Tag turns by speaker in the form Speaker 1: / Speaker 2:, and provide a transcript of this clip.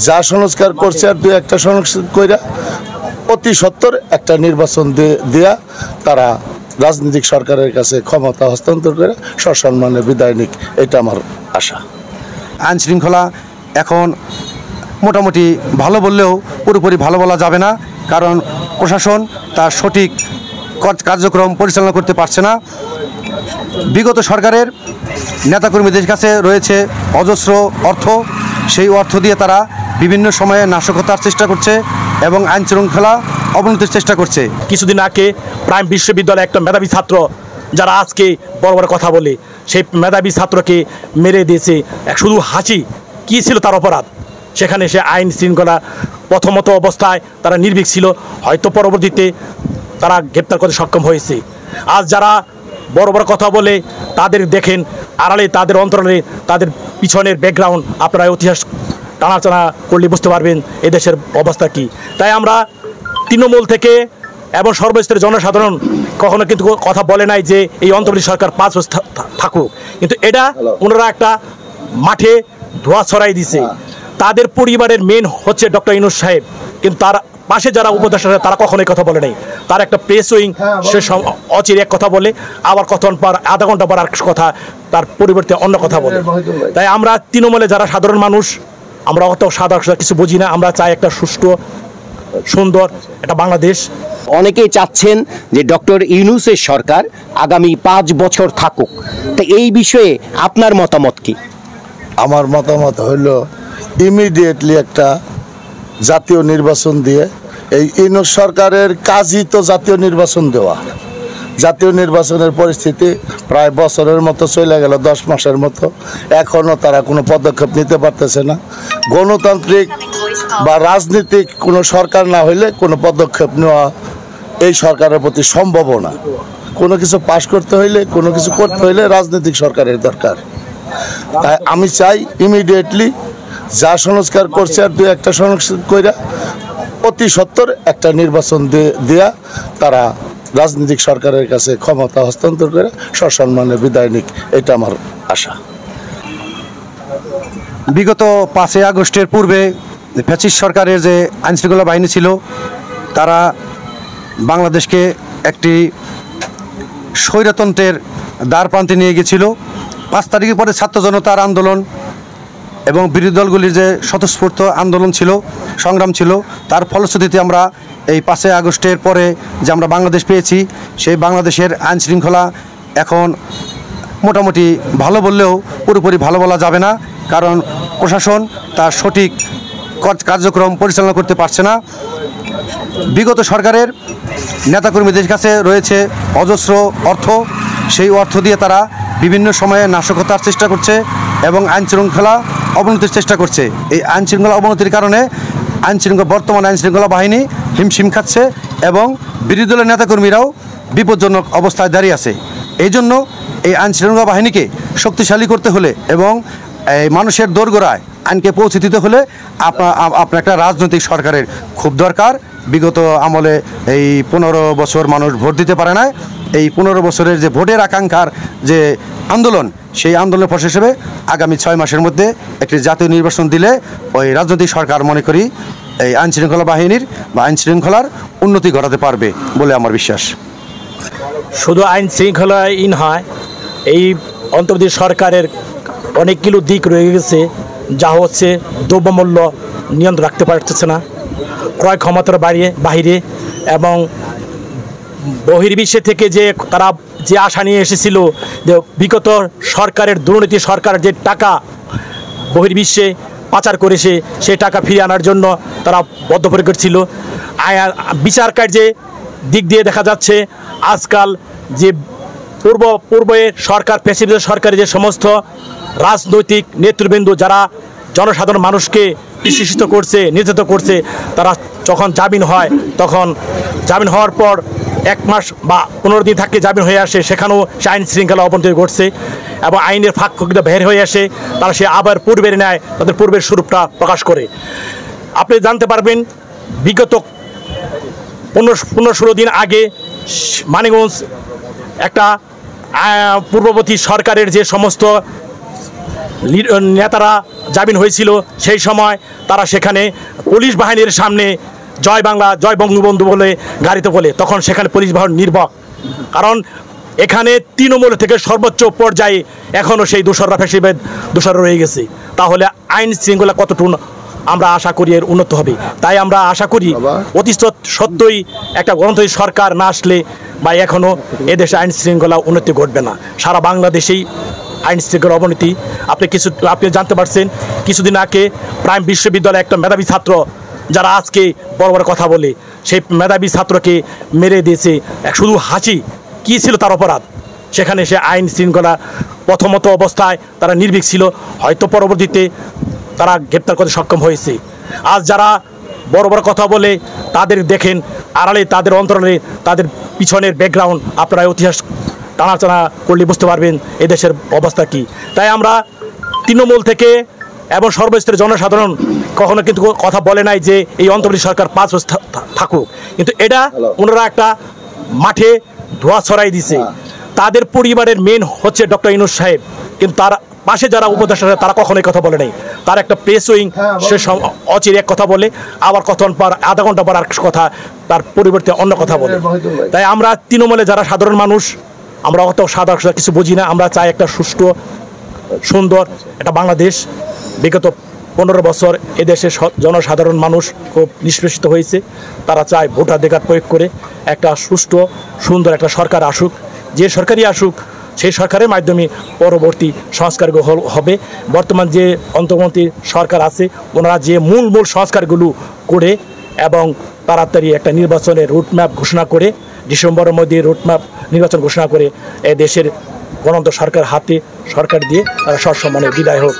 Speaker 1: যা সংস্কার করছে আর দুই একটা সংস্কার কইরা অতি সত্বর একটা নির্বাচন দেয়া তারা রাজনৈতিক সরকারের কাছে ক্ষমতা হস্তান্তর করে সসম্মানে বিদায় নিক, এটা আমার আশা।
Speaker 2: আইন শৃঙ্খলা এখন মোটামুটি ভালো বললেও পুরোপুরি ভালো বলা যাবে না, কারণ প্রশাসন তার সঠিক কার্যক্রম পরিচালনা করতে পারছে না। বিগত সরকারের নেতাকর্মীদের কাছে রয়েছে অজস্র অর্থ, সেই অর্থ দিয়ে তারা বিভিন্ন সময়ে নাশকতার চেষ্টা করছে এবং আইন শৃঙ্খলা অবনতির চেষ্টা করছে।
Speaker 3: কিছুদিন আগে প্রাইম বিশ্ববিদ্যালয়ে একটা মেধাবী ছাত্র যারা আজকে বড় বড় কথা বলে সেই মেধাবী ছাত্রকে মেরে দিয়েছে। শুধু হাসি কী ছিল তার অপরাধ? সেখানে সে আইন শৃঙ্খলা প্রথমত অবস্থায় তারা নির্ভীক ছিল, হয়তো পরবর্তীতে তারা গ্রেপ্তার করতে সক্ষম হয়েছে। আজ যারা বড় বড় কথা বলে তাদের দেখেন আড়ালে, তাদের অন্তরালে, তাদের পিছনের ব্যাকগ্রাউন্ড আপনারা ইতিহাস টানাটানা করলে বুঝতে পারবেন এদেশের অবস্থা কী। তাই আমরা তৃণমূল থেকে এবং সর্বস্তরের জনসাধারণ কখনো কিন্তু কথা বলে নাই যে এই অন্তর্বর্তী সরকার 5 বছর থাকুক, কিন্তু এটা ওনারা একটা মাঠে ধোঁয়া ছড়াই দিছে। তাদের পরিবারের মেন হচ্ছে ডক্টর ইউনূস সাহেব, কিন্তু তার পাশে যারা উপদেষ্টা তারা কখনোই কথা বলে নাই। তার একটা প্রেস উইং সে অচিরে এক কথা বলে, আবার কতক্ষণ পর আধা ঘন্টা পর আর কথা, তার পরিবর্তে অন্য কথা বলে। তাই আমরা তৃণমূলে যারা সাধারণ মানুষ, আমরা অত সাধারণ কিছু বুঝি না। আমরা চাই একটা সুষ্ঠু সুন্দর একটা বাংলাদেশ।
Speaker 4: অনেকেই চাচ্ছেন যে ডক্টর ইউনূসের সরকার আগামী 5 বছর থাকুক, তো এই বিষয়ে আপনার মতামত কি?
Speaker 1: আমার মতামত হইল ইমিডিয়েটলি একটা জাতীয় নির্বাচন দিয়ে, এই ইউনূস সরকারের কাজই তো জাতীয় নির্বাচন দেওয়া। জাতীয় নির্বাচনের পরিস্থিতি প্রায় বছরের মতো চলে গেল, 10 মাসের মতো, এখনও তারা কোনো পদক্ষেপ নিতে পারতেছে না। গণতান্ত্রিক বা রাজনীতিক কোনো সরকার না হইলে কোনো পদক্ষেপ নেওয়া এই সরকারের প্রতি সম্ভব না। কোনো কিছু পাশ করতে হইলে, কোনো কিছু করতে হইলে রাজনৈতিক সরকারের দরকার। তাই আমি চাই ইমিডিয়েটলি যা সংস্কার করছে আর দুই একটা সংস্কার কইরা অতি সত্বর একটা নির্বাচন দেয়া তারা রাজনৈতিক সরকারের কাছে ক্ষমতা হস্তান্তর করে সসম্মানে বিদায় নিক, এটা আমার আশা।
Speaker 2: বিগত 5 আগস্টের পূর্বে ফ্যাসিস্ট সরকারের যে আইনশৃঙ্খলা বাহিনী ছিল, তারা বাংলাদেশকে একটি স্বৈরতন্ত্রের দ্বার প্রান্তে নিয়ে গিয়েছিল। 5 তারিখের পরে ছাত্র জনতার আন্দোলন এবং বিরোধী দলগুলির যে স্বতঃস্ফূর্ত আন্দোলন ছিল, সংগ্রাম ছিল, তার ফলশ্রুতিতে আমরা এই 5 আগস্টের পরে যে আমরা বাংলাদেশ পেয়েছি, সেই বাংলাদেশের আইন শৃঙ্খলা এখন মোটামুটি ভালো বললেও পুরোপুরি ভালো বলা যাবে না, কারণ প্রশাসন তার সঠিক কার্যক্রম পরিচালনা করতে পারছে না। বিগত সরকারের নেতাকর্মীদের কাছে রয়েছে অজস্র অর্থ, সেই অর্থ দিয়ে তারা বিভিন্ন সময়ে নাশকতার চেষ্টা করছে এবং আইন শৃঙ্খলা অবনতির চেষ্টা করছে। এই আইন শৃঙ্খলা অবনতির কারণে বর্তমান আইন শৃঙ্খলা বাহিনী হিমশিম খাচ্ছে এবং বিরোধী দলের নেতাকর্মীরাও বিপজ্জনক অবস্থায় দাঁড়িয়ে আছে। এই জন্য এই আইন শৃঙ্খলা বাহিনীকে শক্তিশালী করতে হলে এবং এই মানুষের দোরগোড়ায় আইনকে পৌঁছে দিতে হলে আপনার একটা রাজনৈতিক সরকারের খুব দরকার। বিগত আমলে এই 15 বছর মানুষ ভোট দিতে পারে না। এই 15 বছরের যে ভোটের আকাঙ্ক্ষার যে আন্দোলন, সেই আন্দোলনের ফল হিসেবে আগামী 6 মাসের মধ্যে একটি জাতীয় নির্বাচন দিলে ওই রাজনৈতিক সরকার মনে করি এই আইন শৃঙ্খলা বাহিনীর বা আইন শৃঙ্খলার উন্নতি ঘটাতে পারবে বলে আমার বিশ্বাস।
Speaker 3: শুধু আইন শৃঙ্খলাই নয়, এই অন্তর্বর্তী সরকারের অনেকগুলো দিক রয়ে গেছে, যা হচ্ছে দ্রব্যমূল্য নিয়ন্ত্রণ রাখতে পারতেছে না, ক্রয় ক্ষমতার বাহিরে এবং বহির্বিশ্বে থেকে যে তারা যে আশা নিয়ে এসেছিল যে বিগত সরকারের দুর্নীতি, সরকার যে টাকা বহির্বিশ্বে পাচার করেছে সেই টাকা ফিরিয়ে আনার জন্য তারা বদ্ধপরিকর ছিল। বিচার কার্যে দিক দিয়ে দেখা যাচ্ছে আজকাল যে পূর্বে সরকার ফ্যাসিস্ট সরকারের যে সমস্ত রাজনৈতিক নেতৃবৃন্দ যারা জনসাধারণ মানুষকে নিষ্কাশিত করছে, নির্যাতিত করছে, তারা যখন জামিন হয়, তখন জামিন হওয়ার পর 1 মাস বা 15 দিন থাকতে জামিন হয়ে আসে, সেখানেও সে আইন শৃঙ্খলা অবনতি ঘটছে এবং আইনের ফাঁক ফোকরা বের হয়ে আসে, তারা সে আবার পূর্বের ন্যায় তাদের পূর্বের স্বরূপটা প্রকাশ করে। আপনি জানতে পারবেন বিগত 15-16 দিন আগে মানিকগঞ্জ একটা পূর্ববর্তী সরকারের যে সমস্ত নেতারা জামিন হয়েছিল সেই সময় তারা সেখানে পুলিশ বাহিনীর সামনে জয় বাংলা জয় বঙ্গবন্ধু বলে গাড়িতে বলে, তখন সেখানে পুলিশ বাহিনী নির্ভর, কারণ এখানে তৃণমূল থেকে সর্বোচ্চ পর্যায়ে এখনও সেই দোসররা ফ্যাসিবাদ দোসর রয়ে গেছে। তাহলে আইন শৃঙ্খলা কতটুকু আমরা আশা করি এর উন্নত হবে। তাই আমরা আশা করি অতি সত্যই একটা গণতান্ত্রিক সরকার না আসলে বা এখনও এদেশে আইন শৃঙ্খলা উন্নতি ঘটবে না, সারা বাংলাদেশেই আইন শৃঙ্খলা অবনতি। আপনি জানতে পারছেন কিছুদিন আগে প্রাইম বিশ্ববিদ্যালয়ে একটা মেধাবী ছাত্র যারা আজকে বড় বড় কথা বলে, সেই মেধাবী ছাত্রকে মেরে দিয়েছে। শুধু হাসি, কী ছিল তার অপরাধ? সেখানে সে আইন শৃঙ্খলা প্রথমত অবস্থায় তারা নির্ভীক ছিল, হয়তো পরবর্তীতে তারা গ্রেপ্তার করতে সক্ষম হয়েছে। আজ যারা বড় বড় কথা বলে তাদের দেখেন আড়ালে, তাদের অন্তরালে, তাদের পিছনের ব্যাকগ্রাউন্ড আপনারা ইতিহাস টানাটানা করলে বুঝতে পারবেন এদেশের অবস্থা কী। তাই আমরা তৃণমূল থেকে এবং সর্বস্তরের জনসাধারণ কখনো কিন্তু কথা বলে নাই যে এই অন্তর্বর্তী সরকার 5 বছর থাকুক, কিন্তু এটা ওনারা একটা মাঠে ধোয়া ছড়াই দিছে। তাদের পরিবারের মেন হচ্ছে ডক্টর ইউনূস সাহেব, কিন্তু তার পাশে যারা উপদেষ্টা তারা কখনোই কথা বলে নাই। তার একটা প্রেস উইং, সে অচিরে এক কথা বলে, আবার কতক্ষণ পর আধা ঘন্টা পর আর কথা, তার পরিবর্তে অন্য কথা বলে। তাই আমরা তৃণমূলে যারা সাধারণ মানুষ, আমরা অত সাধারণ কিছু বুঝি না। আমরা চাই একটা সুষ্ঠু সুন্দর একটা বাংলাদেশ। বিগত 15 বছর এদেশের জনসাধারণ মানুষ খুব নিষ্পেষিত হয়েছে, তারা চায় ভোটাধিকার প্রয়োগ করে একটা সুষ্ঠু সুন্দর একটা সরকার আসুক। যে সরকারই আসুক সেই সরকারের মাধ্যমে পরবর্তী সংস্কার হবে। বর্তমান যে অন্তর্বর্তী সরকার আছে ওনারা যে মূল সংস্কারগুলো করে এবং তাড়াতাড়ি একটা নির্বাচনের রুটম্যাপ ঘোষণা করে, ডিসেম্বরের মধ্যে রুটম্যাপ নির্বাচন ঘোষণা করে দেশের গণতন্ত্র সরকার হাতে সরকার দিয়ে তারা সসম্মানে বিদায় হোক।